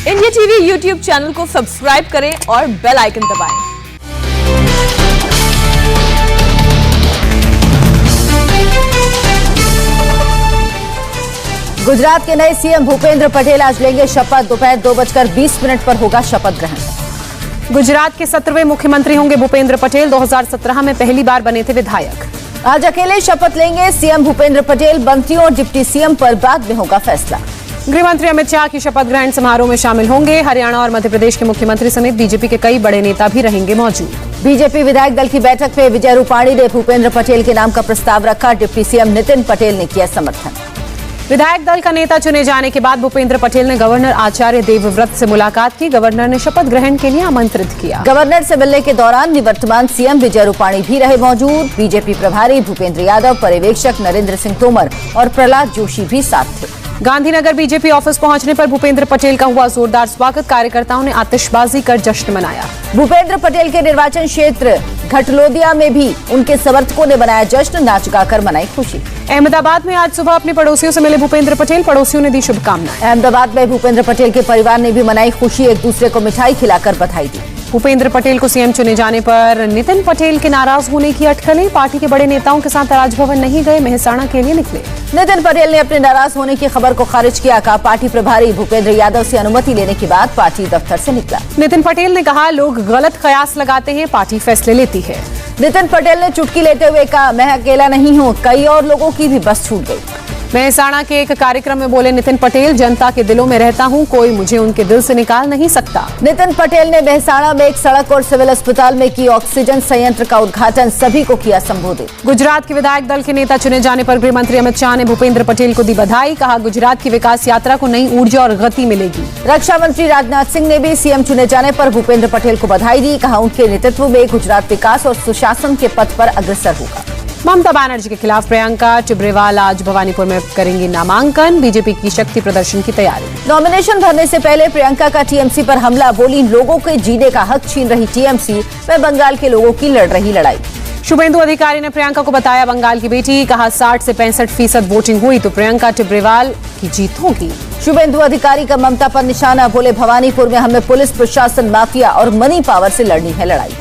India TV YouTube channel को subscribe करें और बेल आइकन दबाएं। गुजरात के नए सीएम भूपेंद्र पटेल आज लेंगे शपथ। दोपहर 2:20 पर होगा शपथ ग्रहण। गुजरात के 17वें मुख्यमंत्री होंगे भूपेंद्र पटेल। 2017 में पहली बार बने थे विधायक। आज अकेले शपथ लेंगे सीएम भूपेंद्र पटेल। मंत्रियों और डिप्टी सीएम पर बाद में होगा फैसला। गृह मंत्री अमित शाह की शपथ ग्रहण समारोह में शामिल होंगे। हरियाणा और मध्य प्रदेश के मुख्यमंत्री समेत बीजेपी के कई बड़े नेता भी रहेंगे मौजूद। बीजेपी विधायक दल की बैठक में विजय रूपाणी ने भूपेंद्र पटेल के नाम का प्रस्ताव रखा। डिप्टी सीएम नितिन पटेल ने किया समर्थन। विधायक दल का नेता चुने जाने के बाद भूपेंद्र पटेल ने गवर्नर आचार्य देवव्रत से मुलाकात की। गवर्नर ने शपथ ग्रहण के लिए आमंत्रित किया। गवर्नर से मिलने के दौरान निवर्तमान सीएम विजय रूपाणी भी रहे मौजूद। बीजेपी प्रभारी भूपेंद्र यादव, पर्यवेक्षक नरेंद्र सिंह तोमर और प्रहलाद जोशी भी साथ थे। गांधीनगर बीजेपी ऑफिस पहुंचने पर भूपेंद्र पटेल का हुआ जोरदार स्वागत। कार्यकर्ताओं ने आतिशबाजी कर जश्न मनाया। भूपेंद्र पटेल के निर्वाचन क्षेत्र घटलोदिया में भी उनके समर्थकों ने बनाया जश्न। नाच गाकर मनाई खुशी। अहमदाबाद में आज सुबह अपने पड़ोसियों से मिले भूपेंद्र पटेल। पड़ोसियों ने दी शुभकामनाएं। अहमदाबाद में भूपेंद्र पटेल के परिवार ने भी मनाई खुशी। एक दूसरे को मिठाई खिलाकर बधाई दी। भूपेंद्र पटेल को सीएम चुने जाने पर नितिन पटेल के नाराज होने की अटकलें। पार्टी के बड़े नेताओं के साथ राजभवन नहीं गए, मेहसाणा के लिए निकले। नितिन पटेल ने अपने नाराज होने की खबर को खारिज किया। कहा पार्टी प्रभारी भूपेंद्र यादव से अनुमति लेने के बाद पार्टी दफ्तर से निकला। नितिन पटेल ने कहा लोग गलत कयास लगाते हैं, पार्टी फैसले लेती है। नितिन पटेल ने चुटकी लेते हुए कहा मैं अकेला नहीं हूं, कई और लोगों की भी बस छूट गई। मेहसाणा के एक कार्यक्रम में बोले नितिन पटेल, जनता के दिलों में रहता हूं, कोई मुझे उनके दिल से निकाल नहीं सकता। नितिन पटेल ने मेहसाणा में एक सड़क और सिविल अस्पताल में की ऑक्सीजन संयंत्र का उद्घाटन। सभी को किया संबोधित। गुजरात के विधायक दल के नेता चुने जाने पर गृह मंत्री अमित शाह ने भूपेंद्र पटेल को दी बधाई। कहा गुजरात की विकास यात्रा को नई ऊर्जा और गति मिलेगी। रक्षा मंत्री राजनाथ सिंह ने भी सीएम चुने जाने पर भूपेंद्र पटेल को बधाई दी। कहा उनके नेतृत्व में गुजरात विकास और सुशासन के पथ पर अग्रसर होगा। ममता बनर्जी के खिलाफ प्रियंका टिब्रेवाल आज भवानीपुर में करेंगी नामांकन। बीजेपी की शक्ति प्रदर्शन की तैयारी। नॉमिनेशन भरने से पहले प्रियंका का टीएमसी पर हमला। बोली लोगों के जीने का हक छीन रही टीएमसी व बंगाल के लोगों की लड़ रही लड़ाई। शुभेंदु अधिकारी ने प्रियंका को बताया बंगाल की बेटी। कहा 60 से 65% वोटिंग हुई तो प्रियंका टिब्रेवाल की जीत होगी। शुभेंदु अधिकारी का ममता पर निशाना। बोले भवानीपुर में हमें पुलिस प्रशासन माफिया और मनी पावर से लड़नी है लड़ाई।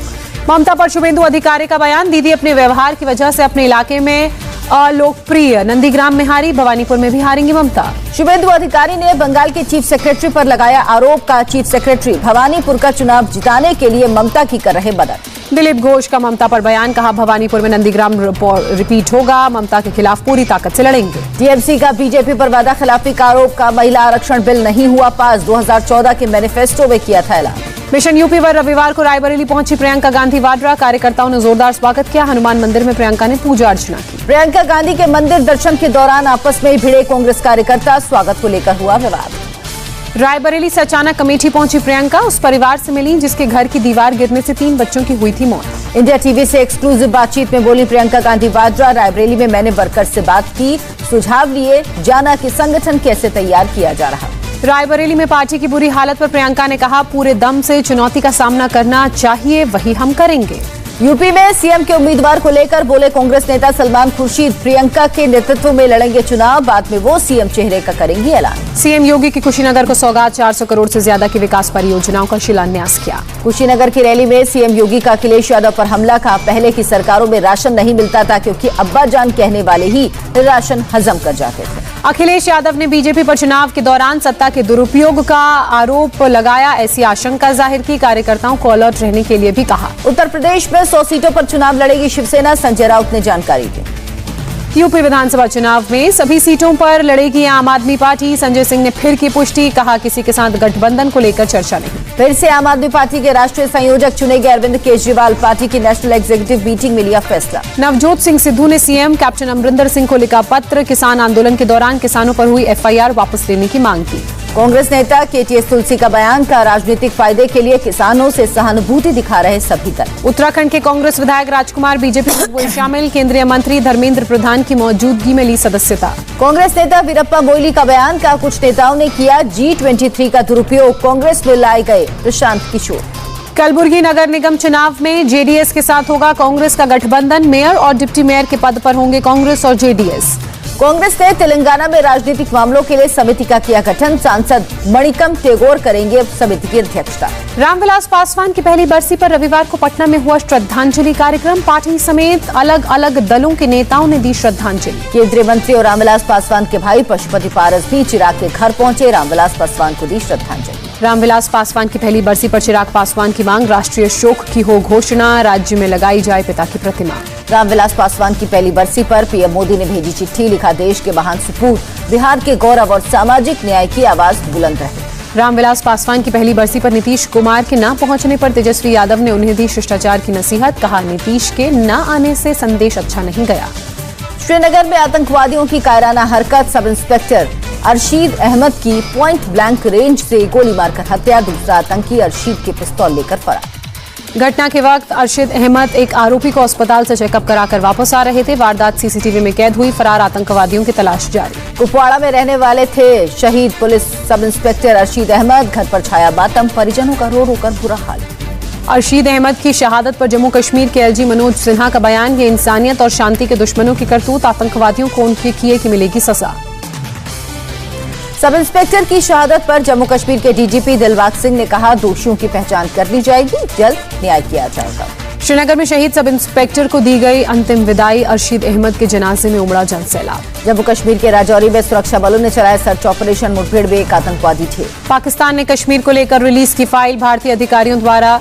ममता पर शुभेंदु अधिकारी का बयान। दीदी अपने व्यवहार की वजह से अपने इलाके में अलोकप्रिय। नंदीग्राम में हारी, भवानीपुर में भी हारेंगी ममता। शुभेंदु अधिकारी ने बंगाल के चीफ सेक्रेटरी पर लगाया आरोप। का चीफ सेक्रेटरी भवानीपुर का चुनाव जिताने के लिए ममता की कर रहे मदद। दिलीप घोष का ममता पर बयान। कहा भवानीपुर में नंदीग्राम रिपीट होगा, ममता के खिलाफ पूरी ताकत से लड़ेंगे। टीएमसी का बीजेपी पर वादा खिलाफी का आरोप। का महिला आरक्षण बिल नहीं हुआ पास, 2014 के मैनिफेस्टो में किया था ऐलान। मिशन यूपी पर रविवार को रायबरेली पहुंची प्रियंका गांधी वाड्रा। कार्यकर्ताओं ने जोरदार स्वागत किया। हनुमान मंदिर में प्रियंका ने पूजा अर्चना की। प्रियंका गांधी के मंदिर दर्शन के दौरान आपस में भिड़े कांग्रेस कार्यकर्ता। स्वागत को लेकर हुआ विवाद। रायबरेली से अचानक अमेठी पहुंची प्रियंका। उस परिवार से मिली जिसके घर की दीवार गिरने से 3 बच्चों की हुई थी मौत। इंडिया टीवी से एक्सक्लूसिव बातचीत में बोली प्रियंका गांधी वाड्रा। रायबरेली में मैंने वर्कर से बात की, सुझाव लिए, जाना कि संगठन कैसे तैयार किया जा रहा। रायबरेली में पार्टी की बुरी हालत पर प्रियंका ने कहा पूरे दम से चुनौती का सामना करना चाहिए, वही हम करेंगे। यूपी में सीएम के उम्मीदवार को लेकर बोले कांग्रेस नेता सलमान खुर्शीद। प्रियंका के नेतृत्व में लड़ेंगे चुनाव, बाद में वो सीएम चेहरे का करेंगी ऐलान। सीएम योगी की कुशीनगर को सौगात। 400 करोड़ से ज्यादा की विकास परियोजनाओं का शिलान्यास किया। कुशीनगर की रैली में सीएम योगी का अखिलेश यादव पर हमला। कहा पहले की सरकारों में राशन नहीं मिलता था क्योंकि अब्बा जान कहने वाले ही राशन हजम कर जाते थे। अखिलेश यादव ने बीजेपी पर चुनाव के दौरान सत्ता के दुरुपयोग का आरोप लगाया। ऐसी आशंका जाहिर की। कार्यकर्ताओं को अलर्ट रहने के लिए भी कहा। उत्तर प्रदेश में 100 सीटों पर चुनाव लड़ेगी शिवसेना। संजय राउत ने जानकारी दी। यूपी विधानसभा चुनाव में सभी सीटों पर लड़ेगी आम आदमी पार्टी। संजय सिंह ने फिर की पुष्टि। कहा किसी के साथ गठबंधन को लेकर चर्चा नहीं। फिर से आम आदमी पार्टी के राष्ट्रीय संयोजक चुने गए अरविंद केजरीवाल। पार्टी की नेशनल एग्जीक्यूटिव मीटिंग में लिया फैसला। नवजोत सिंह सिद्धू ने सीएम कैप्टन अमरिंदर सिंह को लिखा पत्र। किसान आंदोलन के दौरान किसानों पर हुई एफआईआर वापस लेने की मांग की। कांग्रेस नेता केटीएस तुलसी का बयान। का राजनीतिक फायदे के लिए किसानों से सहानुभूति दिखा रहे सभी दल। उत्तराखंड के कांग्रेस विधायक राजकुमार बीजेपी में हुए शामिल। केंद्रीय मंत्री धर्मेंद्र प्रधान की मौजूदगी में ली सदस्यता। कांग्रेस नेता वीरप्पा मोइली का बयान। का कुछ नेताओं ने किया G23 का दुरुपयोग। कांग्रेस में लाए गए प्रशांत किशोर। कलबुर्गी नगर निगम चुनाव में जेडीएस के साथ होगा कांग्रेस का गठबंधन। मेयर और डिप्टी मेयर के पद पर होंगे कांग्रेस और जेडीएस। कांग्रेस ने तेलंगाना में राजनीतिक मामलों के लिए समिति का किया गठन। सांसद मणिकम टेगोर करेंगे समिति की अध्यक्षता। रामविलास पासवान की पहली बरसी पर रविवार को पटना में हुआ श्रद्धांजलि कार्यक्रम। पार्टी समेत अलग अलग दलों के नेताओं ने दी श्रद्धांजलि। केंद्रीय मंत्री और रामविलास पासवान के भाई पशुपति पारस भी चिराग के घर पहुंचे। रामविलास पासवान को दी श्रद्धांजलि। रामविलास पासवान की पहली बरसी पर चिराग पासवान की मांग, राष्ट्रीय शोक की हो घोषणा, राज्य में लगाई जाए पिता की प्रतिमा। रामविलास पासवान की पहली बरसी पर पीएम मोदी ने भेजी चिट्ठी, लिखा देश के महान सपूत बिहार के गौरव और सामाजिक न्याय की आवाज बुलंद रहे। रामविलास पासवान की पहली बरसी पर नीतीश कुमार के न पहुंचने पर तेजस्वी यादव ने उन्हें दी शिष्टाचार की नसीहत, कहा नीतीश के न आने से संदेश अच्छा नहीं गया। श्रीनगर में आतंकवादियों की कायराना हरकत, सब इंस्पेक्टर अरशीद अहमद की पॉइंट ब्लैंक रेंज से गोली मारकर हत्या। दूसरा आतंकी अरशीद के पिस्तौल लेकर फरार। घटना के वक्त अरशीद अहमद एक आरोपी को अस्पताल से चेकअप कराकर वापस आ रहे थे। वारदात सीसीटीवी में कैद हुई। फरार आतंकवादियों की तलाश जारी। कुपवाड़ा में रहने वाले थे शहीद police sub inspector Arshid Ahmad. घर पर छाया मातम, परिजनों का रो रो कर बुरा हाल। अरशीद अहमद की शहादत पर जम्मू कश्मीर के एलजी मनोज सिन्हा का बयान, ये इंसानियत और शांति के दुश्मनों की करतूत, आतंकवादियों को उनके किए की मिलेगी सजा। सब इंस्पेक्टर की शहादत पर जम्मू कश्मीर के डीजीपी दिलबाग सिंह ने कहा, दोषियों की पहचान कर ली जाएगी, जल्द न्याय किया जाएगा। श्रीनगर में शहीद सब इंस्पेक्टर को दी गई अंतिम विदाई। अरशीद अहमद के जनाजे में उमड़ा जनसैलाब। जम्मू कश्मीर के राजौरी में सुरक्षा बलों ने चलाया सर्च ऑपरेशन। मुठभेड़ में एक आतंकवादी थे। पाकिस्तान ने कश्मीर को लेकर रिलीज की फाइल, भारतीय अधिकारियों द्वारा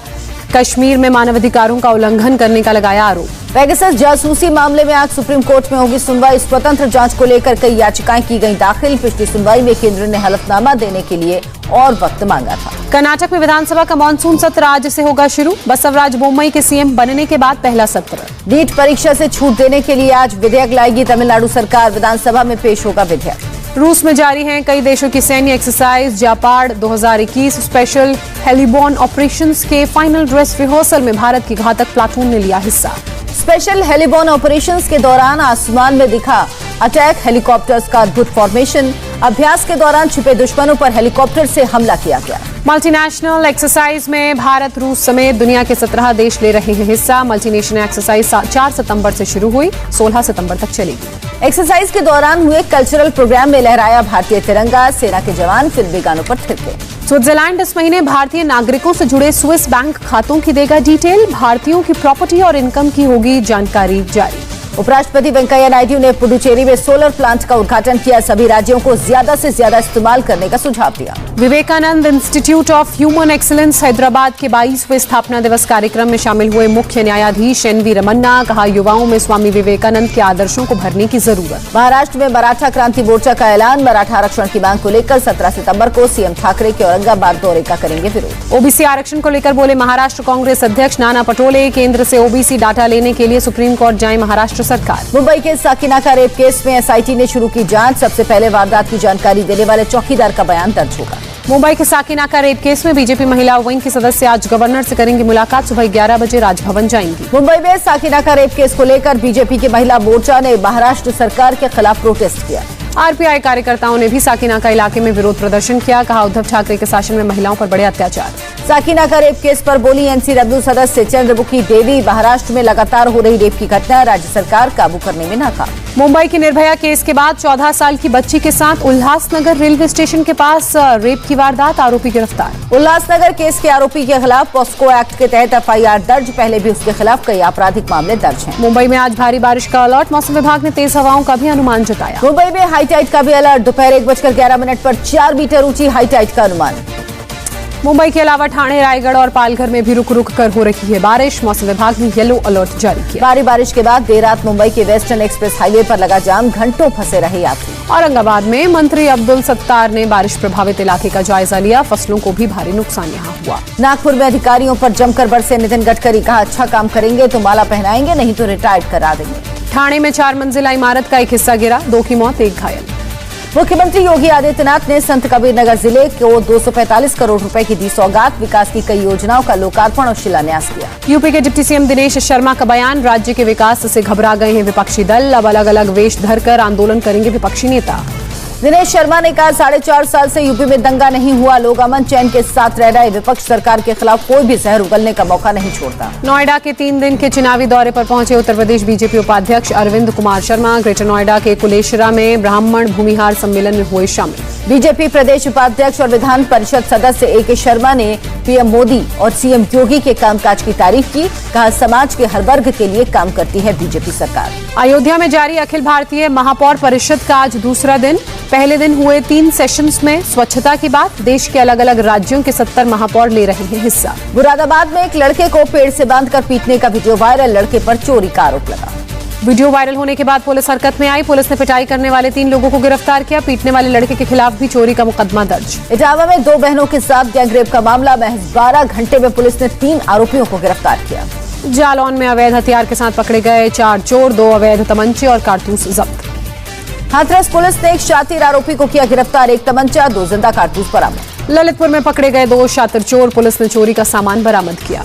कश्मीर में मानवाधिकारों का उल्लंघन करने का लगाया आरोप। पेगासस जासूसी मामले में आज सुप्रीम कोर्ट में होगी सुनवाई। स्वतंत्र जांच को लेकर कई याचिकाएं की गई दाखिल। पिछली सुनवाई में केंद्र ने हलफनामा देने के लिए और वक्त मांगा था। कर्नाटक में विधानसभा का मानसून सत्र आज से होगा शुरू। बसवराज बोम्मई के सीएम बनने के बाद पहला सत्र। नीट परीक्षा से छूट देने के लिए आज विधेयक लाएगी तमिलनाडु सरकार। विधानसभा में पेश होगा विधेयक। रूस में जारी हैं कई देशों की सैन्य एक्सरसाइज। जापाड़ 2021 स्पेशल हेलीबॉर्न ऑपरेशंस के फाइनल ड्रेस रिहर्सल में भारत की घातक प्लाटून ने लिया हिस्सा। स्पेशल हेलीबॉर्न ऑपरेशंस के दौरान आसमान में दिखा अटैक हेलीकॉप्टर्स का अद्भुत फॉर्मेशन। अभ्यास के दौरान छिपे दुश्मनों पर हेलीकॉप्टर से हमला किया गया। मल्टीनेशनल एक्सरसाइज में भारत, रूस समेत दुनिया के 17 देश ले रहे हैं हिस्सा। मल्टीनेशनल एक्सरसाइज 4 सितंबर से शुरू हुई, 16 सितंबर तक चलेगी। एक्सरसाइज के दौरान हुए कल्चरल प्रोग्राम में लहराया भारतीय तिरंगा। सेना के जवान फिल्मी गानों पर थिरके। स्विट्जरलैंड इस महीने भारतीय नागरिकों से जुड़े स्विस बैंक खातों की देगा डिटेल। भारतीयों की प्रॉपर्टी और इनकम की होगी जानकारी जारी। उपराष्ट्रपति वेंकैया नायडू ने पुडुचेरी में सोलर प्लांट का उद्घाटन किया। सभी राज्यों को ज्यादा से ज्यादा इस्तेमाल करने का सुझाव दिया। Vivekananda institute of human excellence Hyderabad के 22वें स्थापना दिवस कार्यक्रम में शामिल हुए मुख्य न्यायाधीश एनवी रमन्ना, कहा युवाओं में स्वामी विवेकानंद के आदर्शों को भरने की जरूरत। महाराष्ट्र में मराठा क्रांति मोर्चा का ऐलान। मराठा आरक्षण की मांग को लेकर 17 सितंबर को सीएम ठाकरे के औरंगाबाद दौरे का करेंगे विरोध। ओबीसी आरक्षण को लेकर बोले महाराष्ट्र कांग्रेस अध्यक्ष नाना पटोले, केंद्र से ओबीसी डाटा लेने के लिए सुप्रीम कोर्ट जाए महाराष्ट्र सरकार। मुंबई के साकिनाका रेप केस में एसआईटी ने शुरू की जांच। सबसे पहले वारदात की जानकारी देने वाले चौकीदार का बयान दर्ज होगा। मुंबई के साकिनाका रेप केस में बीजेपी महिला विंग के सदस्य आज गवर्नर से करेंगे मुलाकात। सुबह 11 बजे राजभवन जाएंगी। मुंबई में साकिनाका रेप केस को लेकर बीजेपी की महिला मोर्चा ने महाराष्ट्र सरकार के खिलाफ प्रोटेस्ट किया। आरपीआई कार्यकर्ताओं ने भी साकिनाका इलाके में विरोध प्रदर्शन किया। कहा उद्धव ठाकरे के शासन में महिलाओं पर बड़े अत्याचार। साकिनाका रेप केस पर बोली एनसीडब्ल्यू सदस्य चंद्रमुखी देवी, महाराष्ट्र में लगातार हो रही रेप की घटना राज्य सरकार काबू करने में नाकाम। मुंबई की निर्भया केस के बाद 14 साल की बच्ची के साथ उल्लासनगर रेलवे स्टेशन के पास रेप की वारदात, आरोपी गिरफ्तार। उल्लासनगर केस के आरोपी के खिलाफ पॉस्को एक्ट के तहत एफआईआर दर्ज। पहले भी उसके खिलाफ कई आपराधिक मामले दर्ज हैं। मुंबई में आज भारी बारिश का अलर्ट। मौसम विभाग ने तेज हवाओं का भी अनुमान जताया। मुंबई में हाई टाइड का भी अलर्ट। दोपहर 1:11 पर 4 मीटर ऊंची हाई टाइड का अनुमान। मुंबई के अलावा ठाणे, रायगढ़ और पालघर में भी रुक रुक कर हो रही है बारिश। मौसम विभाग ने येलो अलर्ट जारी किया। भारी बारिश के बाद देर रात मुंबई के वेस्टर्न एक्सप्रेस हाईवे पर लगा जाम, घंटों फंसे रहे यात्री। औरंगाबाद में मंत्री अब्दुल सत्तार ने बारिश प्रभावित इलाके का जायजा लिया। फसलों को भी भारी नुकसान यहाँ हुआ। नागपुर में अधिकारियों पर जमकर बरसे नितिन गडकरी, कहा अच्छा काम करेंगे तो माला पहनाएंगे, नहीं तो रिटायर्ड करा देंगे। ठाणे में 4 मंजिला इमारत का एक हिस्सा गिरा, 2 की मौत, 1 घायल। मुख्यमंत्री योगी आदित्यनाथ ने संत कबीरनगर जिले को 245 करोड़ रुपए की दी सौगात। विकास की कई योजनाओं का लोकार्पण और शिलान्यास किया। यूपी के डिप्टी सीएम दिनेश शर्मा का बयान, राज्य के विकास से घबरा गए हैं विपक्षी दल। अब अलग अलग वेश धरकर आंदोलन करेंगे विपक्षी नेता। दिनेश शर्मा ने कहा 4.5 साल से यूपी में दंगा नहीं हुआ, लोग अमन चैन के साथ रह रहे, विपक्ष सरकार के खिलाफ कोई भी जहर उगलने का मौका नहीं छोड़ता। नोएडा के 3 दिन के चुनावी दौरे पर पहुंचे उत्तर प्रदेश बीजेपी उपाध्यक्ष अरविंद कुमार शर्मा ग्रेटर नोएडा के कुलेश्वरा में ब्राह्मण भूमिहार सम्मेलन में हुए शामिल। बीजेपी प्रदेश उपाध्यक्ष और विधान परिषद सदस्य ए.के. शर्मा ने पीएम मोदी और सीएम योगी के कामकाज की तारीफ की, कहा समाज के हर वर्ग के लिए काम करती है बीजेपी सरकार। अयोध्या में जारी अखिल भारतीय महापौर परिषद का आज दूसरा दिन। पहले दिन हुए 3 सेशंस में स्वच्छता की बात, देश के अलग अलग राज्यों के 70 महापौर ले रहे हैं हिस्सा। मुरादाबाद में एक लड़के को पेड़ से बांधकर पीटने का वीडियो वायरल, लड़के पर चोरी का आरोप लगा। वीडियो वायरल होने के बाद पुलिस हरकत में आई, पुलिस ने पिटाई करने वाले 3 लोगों को गिरफ्तार किया, पीटने वाले लड़के के खिलाफ भी चोरी का मुकदमा दर्ज। इटावा में 2 बहनों के साथ गैंगरेप का मामला, महज 12 घंटे में पुलिस ने 3 आरोपियों को गिरफ्तार किया। जालौन में अवैध हथियार के साथ पकड़े गए 4 चोर, 2 अवैध तमंचे और कारतूस जब्त। हाथरस पुलिस ने एक शातिर आरोपी को किया गिरफ्तार, 1 तमंचा 2 जिंदा कारतूस बरामद। ललितपुर में पकड़े गए 2 शातिर चोर, पुलिस ने चोरी का सामान बरामद किया।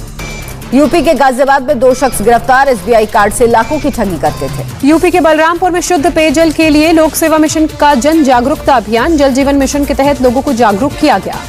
यूपी के गाजियाबाद में 2 शख्स गिरफ्तार, एसबीआई कार्ड से लाखों की ठगी करते थे। यूपी के बलरामपुर में शुद्ध पेयजल के लिए लोक सेवा मिशन का जन जागरूकता अभियान, जल जीवन मिशन के तहत लोगों को जागरूक किया गया।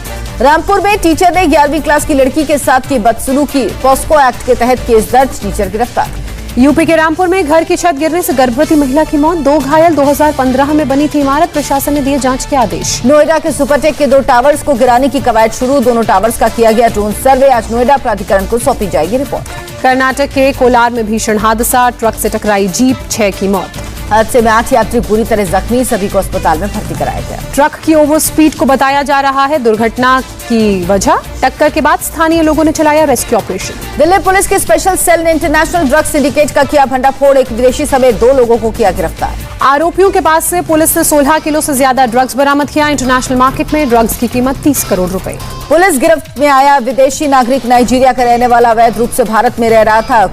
रामपुर में टीचर ने 11वीं क्लास की लड़की के साथ की बदसलूकी, पॉस्को एक्ट के तहत केस दर्ज, टीचर गिरफ्तार। यूपी के रामपुर में घर की छत गिरने से गर्भवती महिला की मौत, 2 घायल, 2015 में बनी थी इमारत, प्रशासन ने दिए जांच के आदेश। नोएडा के सुपरटेक के 2 टावर्स को गिराने की कवायद शुरू, दोनों टावर्स का किया गया ड्रोन सर्वे, आज नोएडा प्राधिकरण को सौंपी जाएगी रिपोर्ट। कर्नाटक के कोलार में भीषण हादसा, ट्रक से टकराई जीप, 6 की मौत। हादसे में 8 यात्री बुरी तरह जख्मी, सभी को अस्पताल में भर्ती कराया गया। ट्रक की ओवर स्पीड को बताया जा रहा है दुर्घटना की वजह, टक्कर के बाद स्थानीय लोगों ने चलाया रेस्क्यू ऑपरेशन। दिल्ली पुलिस के स्पेशल सेल ने इंटरनेशनल ड्रग सिंडिकेट का किया भंडाफोड़, एक विदेशी समेत 2 लोगों को किया गिरफ्तार। आरोपियों के पास से पुलिस ने 16 किलो से ज्यादा ड्रग्स बरामद किया, इंटरनेशनल मार्केट में ड्रग्स की कीमत 30 करोड़ रुपए। पुलिस गिरफ्त में आया विदेशी नागरिक नाइजीरिया का रहने वाला, अवैध रूप से भारत में रह रहा था,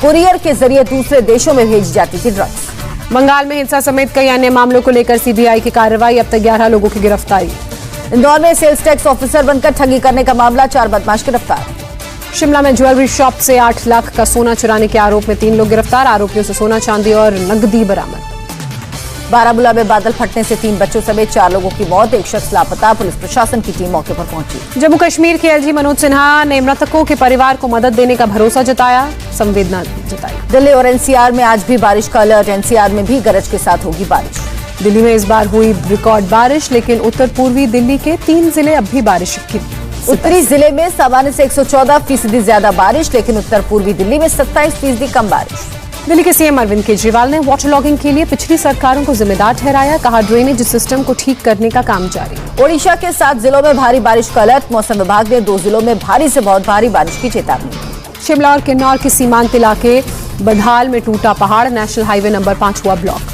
कुरियर के जरिए दूसरे देशों में भेजी जाती थी ड्रग्स। बंगाल में हिंसा समेत कई अन्य मामलों को लेकर सीबीआई की कार्रवाई, अब तक 11 लोगों की गिरफ्तारी। इंदौर में सेल्स टैक्स ऑफिसर बनकर ठगी करने का मामला, 4 बदमाश गिरफ्तार। शिमला में ज्वेलरी शॉप से 8 लाख का सोना चुराने के आरोप में 3 लोग गिरफ्तार, आरोपियों से सोना चांदी और नकदी बरामद। बारामूला में बादल फटने से 3 बच्चों समेत 4 लोगों की मौत, 1 शख्स लापता, पुलिस प्रशासन की टीम मौके पर पहुंची। जम्मू कश्मीर के एलजी मनोज सिन्हा ने मृतकों के परिवार को मदद देने का भरोसा जताया, संवेदना जताई। दिल्ली और एनसीआर में आज भी बारिश का अलर्ट, एनसीआर में भी गरज के साथ होगी बारिश। दिल्ली में इस बार हुई रिकॉर्ड बारिश, लेकिन उत्तर पूर्वी दिल्ली के 3 जिले अब भी बारिश की। उत्तरी जिले में सामान्य से 114% ज्यादा बारिश, लेकिन उत्तर पूर्वी दिल्ली में 27% कम बारिश। दिल्ली के सीएम अरविंद केजरीवाल ने वाटर लॉगिंग के लिए पिछली सरकारों को जिम्मेदार ठहराया, कहा ड्रेनेज सिस्टम को ठीक करने का काम जारी। ओडिशा के 7 जिलों में भारी बारिश का अलर्ट, मौसम विभाग ने 2 जिलों में भारी से बहुत भारी बारिश की चेतावनी। शिमला और किन्नौर के सीमांत इलाके बधाल में टूटा पहाड़, नेशनल हाईवे नंबर 5 हुआ ब्लॉक।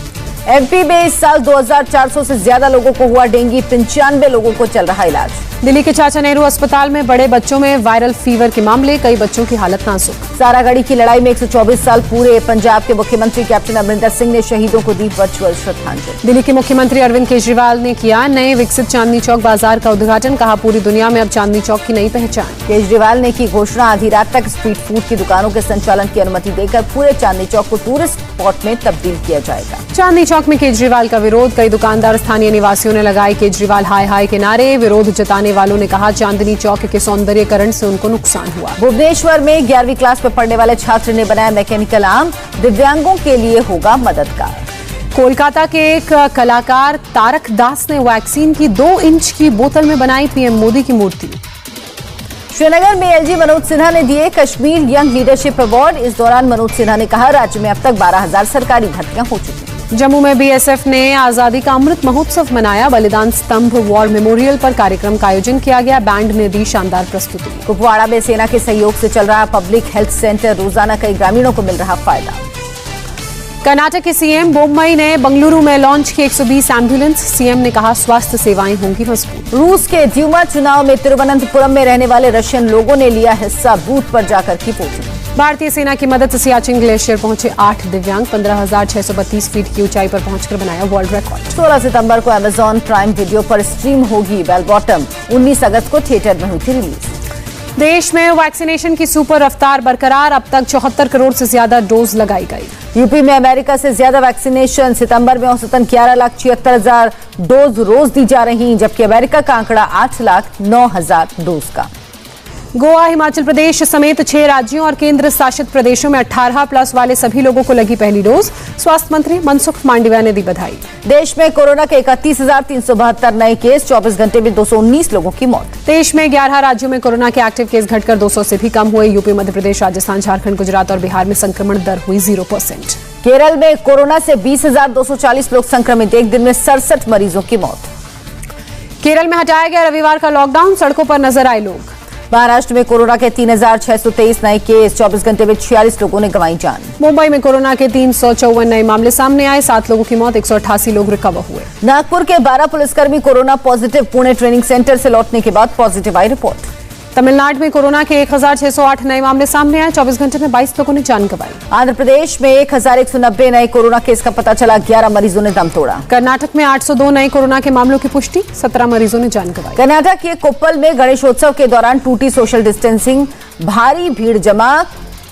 एमपी में इस साल 2400 से ज्यादा लोगों को हुआ डेंगू, 95 लोगों को चल रहा इलाज। दिल्ली के चाचा नेहरू अस्पताल में बड़े बच्चों में वायरल फीवर के मामले, कई बच्चों की हालत नाजुक। सारागढ़ी की लड़ाई में 124 साल पूरे, पंजाब के मुख्यमंत्री कैप्टन अमरिंदर सिंह ने शहीदों को दी वर्चुअल श्रद्धांजलि। दिल्ली के मुख्यमंत्री अरविंद केजरीवाल ने किया नए विकसित चांदनी चौक बाजार का उद्घाटन, कहा पूरी दुनिया में अब चांदनी चौक की नई पहचान। केजरीवाल ने की घोषणा, आधी रात तक स्ट्रीट फूड की दुकानों के संचालन की अनुमति देकर पूरे चांदनी चौक को टूरिस्ट स्पॉट में तब्दील किया जाएगा। चांदनी चौक में केजरीवाल का विरोध, कई दुकानदार स्थानीय निवासियों ने लगाए केजरीवाल हाय हाय के नारे, विरोध जताने वालों ने कहा चांदनी चौक के सौंदर्यीकरण से उनको नुकसान हुआ। भुवनेश्वर में 11वीं क्लास में पढ़ने वाले छात्र ने बनाया मैकेनिकल आर्म, दिव्यांगों के लिए होगा मददगार। कोलकाता के एक कलाकार तारक दास ने वैक्सीन की 2 इंच की बोतल में बनाई पीएम मोदी की मूर्ति। श्रीनगर में एलजी मनोज सिन्हा ने दिए कश्मीर यंग लीडरशिप अवार्ड, इस दौरान मनोज सिन्हा ने कहा राज्य में अब तक 12,000 सरकारी भर्तियां हो चुकी हैं। जम्मू में बीएसएफ ने आजादी का अमृत महोत्सव मनाया, बलिदान स्तंभ वॉर मेमोरियल पर कार्यक्रम का आयोजन किया गया, बैंड ने दी शानदार प्रस्तुति। कुपवाड़ा में सेना के सहयोग से चल रहा पब्लिक हेल्थ सेंटर, रोजाना कई ग्रामीणों को मिल रहा फायदा। कर्नाटक के सीएम बोम्मई ने बंगलुरु में लॉन्च की 120 एम्बुलेंस, सीएम ने कहा स्वास्थ्य सेवाएं होंगी मजबूत। रूस के ड्यूमा चुनाव में तिरुवनंतपुरम में रहने वाले रशियन लोगों ने लिया हिस्सा, बूथ पर जाकर की वोटिंग। भारतीय सेना की मदद से सियाचिन ग्लेशियर पहुंचे 8 दिव्यांग, 15,632 फीट की ऊंचाई पर पहुंचकर बनाया वर्ल्ड रिकॉर्ड। 16 सितंबर को अमेजॉन प्राइम वीडियो पर स्ट्रीम होगी बेल बॉटम, 19 अगस्त को थिएटर में हुई थी रिलीज। देश में वैक्सीनेशन की सुपर रफ्तार बरकरार, अब तक 74 करोड़ से ज्यादा डोज लगाई गई। यूपी में अमेरिका से ज्यादा वैक्सीनेशन, सितंबर में औसतन 11,76,000 डोज रोज दी जा रही, जबकि अमेरिका का आंकड़ा 8,09,000 डोज का। गोवा, हिमाचल प्रदेश समेत 6 राज्यों और केंद्र शासित प्रदेशों में 18+ वाले सभी लोगों को लगी पहली डोज। स्वास्थ्य मंत्री मनसुख मांडविया ने दी बधाई। देश में कोरोना के 31,372 नए केस, 24 घंटे में 219 लोगों की मौत। देश में 11 राज्यों में कोरोना के एक्टिव केस घटकर 200 से भी कम हुए। यूपी, मध्य प्रदेश, राजस्थान, झारखंड, गुजरात और बिहार में संक्रमण दर हुई 0%। केरल में कोरोना से 20,240 लोग संक्रमित, एक दिन में 67 मरीजों की मौत। केरल में हटाया गया रविवार का लॉकडाउन, सड़कों पर नजर आए लोग। महाराष्ट्र में कोरोना के 3,623 नए केस, 24 घंटे में 46 लोगों ने गंवाई जान। मुंबई में कोरोना के 354 नए मामले सामने आए, 7 लोगों की मौत, 188 लोग रिकवर हुए। नागपुर के 12 पुलिसकर्मी corona positive, Pune training centre से लौटने के बाद पॉजिटिव आई रिपोर्ट। तमिलनाडु में कोरोना के 1,608 नए मामले सामने आए, 24 घंटे में 22 लोगों ने जान गंवाई। आंध्र प्रदेश में 1,190 नए कोरोना केस का पता चला, 11 मरीजों ने दम तोड़ा। कर्नाटक में 802 नए कोरोना के मामलों की पुष्टि, 17 मरीजों ने जान गंवाई। कर्नाटक के कोप्पल में गणेशोत्सव के दौरान टूटी सोशल डिस्टेंसिंग, भारी भीड़ जमा,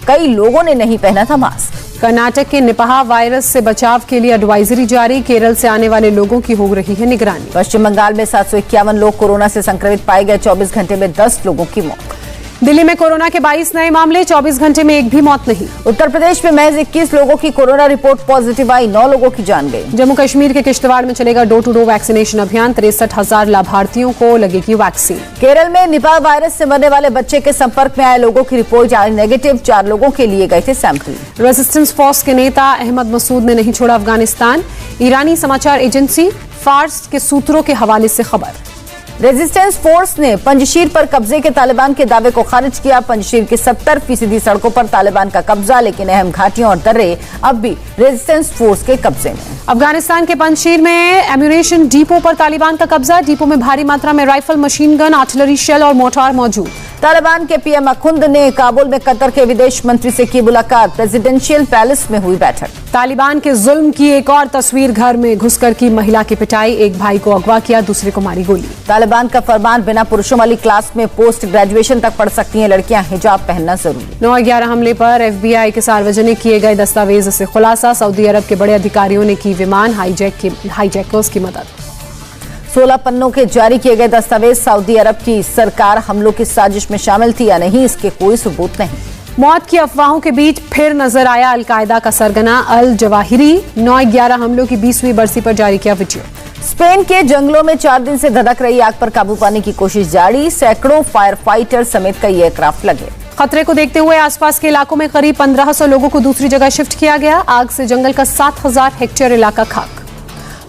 कई लोगों ने नहीं पहना था मास्क। कर्नाटक के निपाह वायरस से बचाव के लिए एडवाइजरी जारी, केरल से आने वाले लोगों की हो रही है निगरानी। पश्चिम बंगाल में 751 लोग कोरोना से संक्रमित पाए गए, 24 घंटे में 10 लोगों की मौत। दिल्ली में कोरोना के 22 नए मामले, 24 घंटे में एक भी मौत नहीं। उत्तर प्रदेश में महज 21 लोगों की कोरोना रिपोर्ट पॉजिटिव आई, 9 लोगों की जान गई। जम्मू कश्मीर के किश्तवाड़ में चलेगा डोर टू डोर वैक्सीनेशन अभियान, 63,000 लाभार्थियों को लगेगी वैक्सीन। केरल में निपाह वायरस से मरने वाले बच्चे के संपर्क में आए लोगों की रिपोर्ट आई नेगेटिव, 4 लोगों के लिए गए थे सैंपल। रेजिस्टेंस फोर्स के नेता अहमद मसूद ने नहीं छोड़ा अफगानिस्तान, ईरानी समाचार एजेंसी फार्स के सूत्रों के हवाले से खबर। रेजिस्टेंस फोर्स ने पंजशीर पर कब्जे के तालिबान के दावे को खारिज किया। पंजशीर की 70% सड़कों पर तालिबान का कब्जा, लेकिन अहम घाटियों और दर्रे अब भी रेजिस्टेंस फोर्स के कब्जे में। अफगानिस्तान के पंजशीर में एम्यूनेशन डिपो पर तालिबान का कब्जा, डिपो में भारी मात्रा में rifle, machine gun, artillery shell और मोर्टार मौजूद। तालिबान के पीएम अखुंद ने काबुल में कतर के विदेश मंत्री से की मुलाकात, प्रेसिडेंशियल पैलेस में हुई बैठक। तालिबान के जुल्म की एक और तस्वीर, घर में घुसकर की महिला की पिटाई, एक भाई को अगवा किया, दूसरे को मारी गोली। तालिबान का फरमान, बिना पुरुषों वाली क्लास में पोस्ट ग्रेजुएशन तक पढ़ सकती हैं लड़कियां, हिजाब पहनना जरूरी। 9/11 हमले पर FBI के सार्वजनिक किए गए दस्तावेज से खुलासा, सऊदी अरब के बड़े अधिकारियों ने की विमान हाईजैकर्स की मदद। 16 पन्नों के जारी किए गए दस्तावेज, सऊदी अरब की सरकार हमलों की साजिश में शामिल थी या नहीं, इसके कोई सबूत नहीं। मौत की अफवाहों के बीच फिर नजर आया अलकायदा का सरगना अल जवाहिरी, 9/11 हमलों की 20वीं बरसी पर जारी किया वीडियो। स्पेन के जंगलों में 4 दिन से धधक रही आग पर काबू पाने की कोशिश जारी, सैकड़ों फायर फाइटर समेत कई एयरक्राफ्ट लगे। खतरे को देखते हुए आसपास के इलाकों में करीब 1500 लोगों को दूसरी जगह शिफ्ट किया गया। आग से जंगल का 7000 हेक्टेयर इलाका खाक।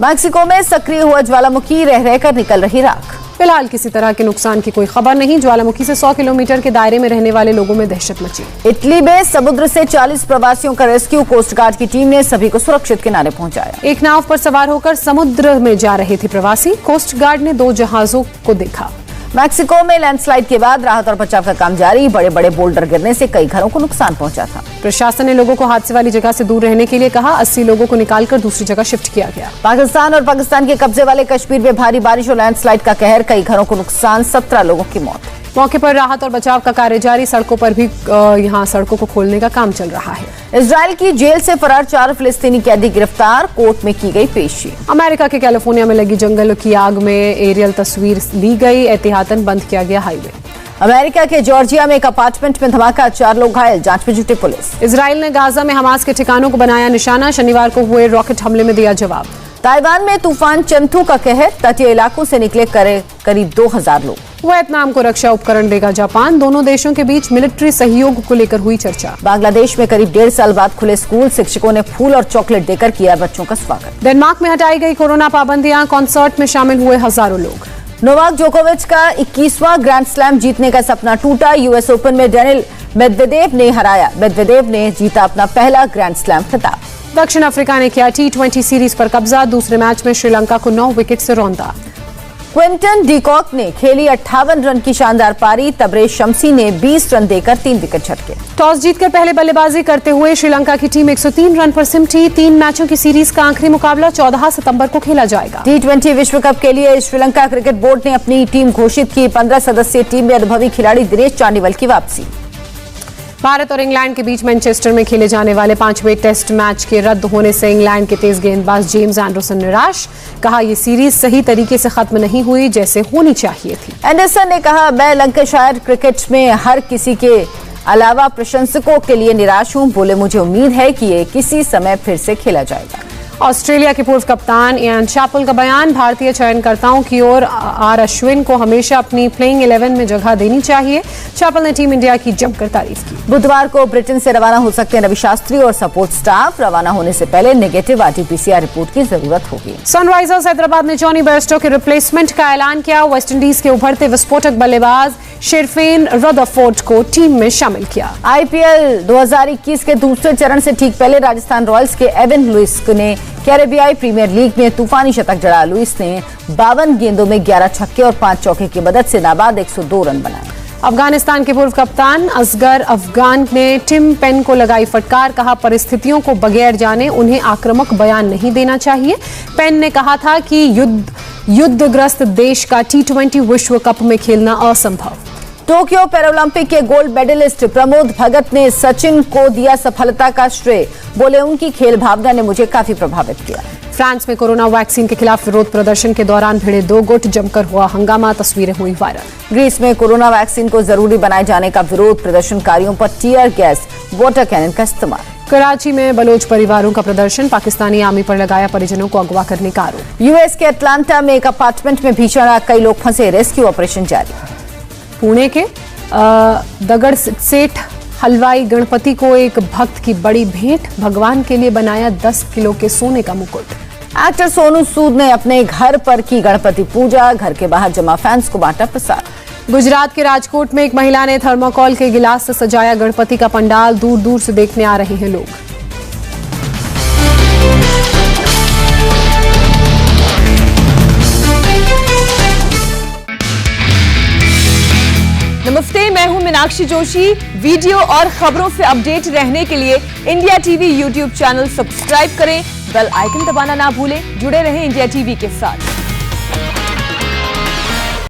मैक्सिको में सक्रिय हुआ ज्वालामुखी, रह रहकर निकल रही राख। फिलहाल किसी तरह के नुकसान की कोई खबर नहीं। ज्वालामुखी से 100 किलोमीटर के दायरे में रहने वाले लोगों में दहशत मची। इटली में समुद्र से 40 प्रवासियों का रेस्क्यू, कोस्ट गार्ड की टीम ने सभी को सुरक्षित किनारे पहुंचाया। एक नाव पर सवार होकर समुद्र में जा रहे थे प्रवासी, कोस्ट गार्ड ने 2 जहाजों को देखा। मैक्सिको में लैंडस्लाइड के बाद राहत और बचाव का काम जारी, बड़े बड़े बोल्डर गिरने से कई घरों को नुकसान पहुंचा था। प्रशासन ने लोगों को हादसे वाली जगह से दूर रहने के लिए कहा, 80 लोगों को निकालकर दूसरी जगह शिफ्ट किया गया। पाकिस्तान और पाकिस्तान के कब्जे वाले कश्मीर में भारी बारिश और लैंडस्लाइड का कहर, कई घरों को नुकसान, 17 लोगों की मौत। मौके पर राहत और बचाव का कार्य जारी, सड़कों पर भी यहाँ सड़कों को खोलने का काम चल रहा है। इजराइल की जेल से फरार 4 फिलिस्तीनी कैदी गिरफ्तार, कोर्ट में की गई पेशी। अमेरिका के कैलिफोर्निया में लगी जंगलों की आग में एरियल तस्वीर ली गई, एहतियातन बंद किया गया हाईवे। अमेरिका के जॉर्जिया में एक अपार्टमेंट में धमाका, 4 लोग घायल, जांच में जुटी पुलिस। इजराइल ने गाजा में हमास के ठिकानों को बनाया निशाना, शनिवार को हुए रॉकेट हमले में दिया जवाब। ताइवान में तूफान चंथू का कहर, तटीय इलाकों से निकले करीब 2000 लोग। वियतनाम को रक्षा उपकरण देगा जापान, दोनों देशों के बीच मिलिट्री सहयोग को लेकर हुई चर्चा। बांग्लादेश में करीब 1.5 साल बाद खुले स्कूल, शिक्षकों ने फूल और चॉकलेट देकर किया बच्चों का स्वागत। डेनमार्क में हटाई गई कोरोना पाबंदियां, कॉन्सर्ट में शामिल हुए हजारों लोग। नोवाक जोकोविच का 21वां ग्रैंड स्लैम जीतने का सपना टूटा, यूएस ओपन में डेनिल मेदवेदेव ने हराया, मेदवेदेव ने जीता अपना पहला ग्रैंड स्लैम खिताब। दक्षिण अफ्रीका ने किया T20 सीरीज पर कब्जा, दूसरे मैच में श्रीलंका को 9 विकेट से रौंदा। क्विंटन डीकॉक ने खेली 58 रन की शानदार पारी, तबरेज शम्सी ने 20 रन देकर 3 विकेट झटके। टॉस जीतकर पहले बल्लेबाजी करते हुए श्रीलंका की टीम 103 रन पर सिमटी। 3 मैचों की सीरीज का आखिरी मुकाबला 14 सितंबर को खेला जाएगा। T20 विश्व कप के लिए श्रीलंका क्रिकेट बोर्ड ने अपनी टीम घोषित की। 15 सदस्यीय टीम में अनुभवी खिलाड़ी दिनेश चांडीवल की वापसी। भारत और इंग्लैंड के बीच मैनचेस्टर में खेले जाने वाले 5वें टेस्ट मैच के रद्द होने से इंग्लैंड के तेज गेंदबाज जेम्स एंडरसन निराश। कहा यह सीरीज सही तरीके से खत्म नहीं हुई जैसे होनी चाहिए थी। एंडरसन ने कहा, मैं लंकाशायर क्रिकेट में हर किसी के अलावा प्रशंसकों के लिए निराश हूं। बोले, मुझे उम्मीद है कि ये किसी समय फिर से खेला जाएगा। ऑस्ट्रेलिया के पूर्व कप्तान इयान चैपल का बयान, भारतीय चयनकर्ताओं की ओर आर अश्विन को हमेशा अपनी प्लेइंग 11 में जगह देनी चाहिए। चैपल ने टीम इंडिया की जमकर तारीफ की। बुधवार को ब्रिटेन से रवाना हो सकते हैं रवि शास्त्री और सपोर्ट स्टाफ। रवाना होने से पहले नेगेटिव RT-PCR रिपोर्ट की जरूरत होगी। सनराइजर्स हैदराबाद ने जॉनी बेयरस्टो के रिप्लेसमेंट का ऐलान किया। वेस्टइंडीज के उभरते विस्फोटक बल्लेबाज शेरफेन रदरफोर्ड को टीम में शामिल किया। IPL 2021 के दूसरे चरण से ठीक पहले राजस्थान रॉयल्स के एवन लुइस ने कैरेबियाई प्रीमियर लीग में तूफानी शतक जड़ा। लुइस ने 52 गेंदों में 11 छक्के और 5 चौके की मदद से नाबाद 102 रन बनाए। अफगानिस्तान के पूर्व कप्तान असगर अफगान ने टिम पेन को लगाई फटकार। कहा, परिस्थितियों को बगैर जाने उन्हें आक्रामक बयान नहीं देना चाहिए। पेन ने कहा था कि युद्धग्रस्त देश का T20 विश्व कप में खेलना असंभव। टोक्यो पैरालंपिक के गोल्ड मेडलिस्ट प्रमोद भगत ने सचिन को दिया सफलता का श्रेय। बोले, उनकी खेल भावना ने मुझे काफी प्रभावित किया। फ्रांस में कोरोना वैक्सीन के खिलाफ विरोध प्रदर्शन के दौरान भिड़े 2 गुट, जमकर हुआ हंगामा, तस्वीरें हुई वायरल। ग्रीस में कोरोना वैक्सीन को जरूरी बनाए जाने का विरोध, प्रदर्शनकारियों पर टीयर गैस, वाटर कैनन का इस्तेमाल। कराची में बलोच परिवारों का प्रदर्शन, पाकिस्तानी आर्मी पर लगाया परिजनों को अगवा करने का आरोप। यूएस के अटलांटा में एक अपार्टमेंट में भीषण आग, कई लोग फंसे, रेस्क्यू ऑपरेशन जारी। पुणे के दगड़ सेठ हलवाई गणपति को एक भक्त की बड़ी भेंट, भगवान के लिए बनाया 10 किलो के सोने का मुकुट। एक्टर सोनू सूद ने अपने घर पर की गणपति पूजा, घर के बाहर जमा फैंस को बांटा प्रसाद। गुजरात के राजकोट में एक महिला ने थर्माकोल के गिलास से सजाया गणपति का पंडाल, दूर दूर से देखने आ रहे हैं लोग। नमस्ते, मैं हूं मीनाक्षी जोशी। वीडियो और खबरों से अपडेट रहने के लिए India TV YouTube channel subscribe करें, बेल आइकन दबाना ना भूलें। जुड़े रहें इंडिया टीवी के साथ।